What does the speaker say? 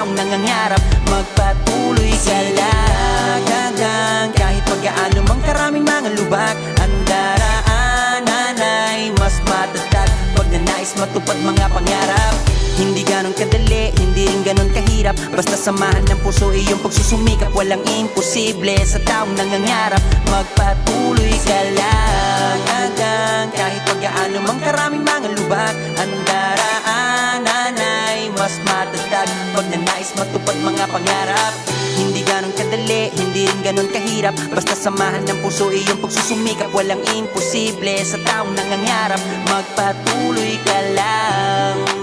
taong nangangarap. Magpatuloy ka lang, kahit pagkaano mang karaming mga lubak. Ang daraanan ay mas matatag pag nanais matupad mga pangarap. Hindi ganon kadali, hindi rin ganon kahirap. Basta samahan ng puso iyong pagsusumikap. Walang imposible sa taong nangangarap. Magpatuloy ka lang, kahit pagkaano mang karaming mga lubak. Ang daraanan ay mas matatag pag nanais matupad mga pangarap. Hindi ganon kadali, hindi rin ganon kahirap. Basta samahan ng puso iyong pagsusumikap. Walang imposible sa taong nangangarap. Magpatuloy ka lang.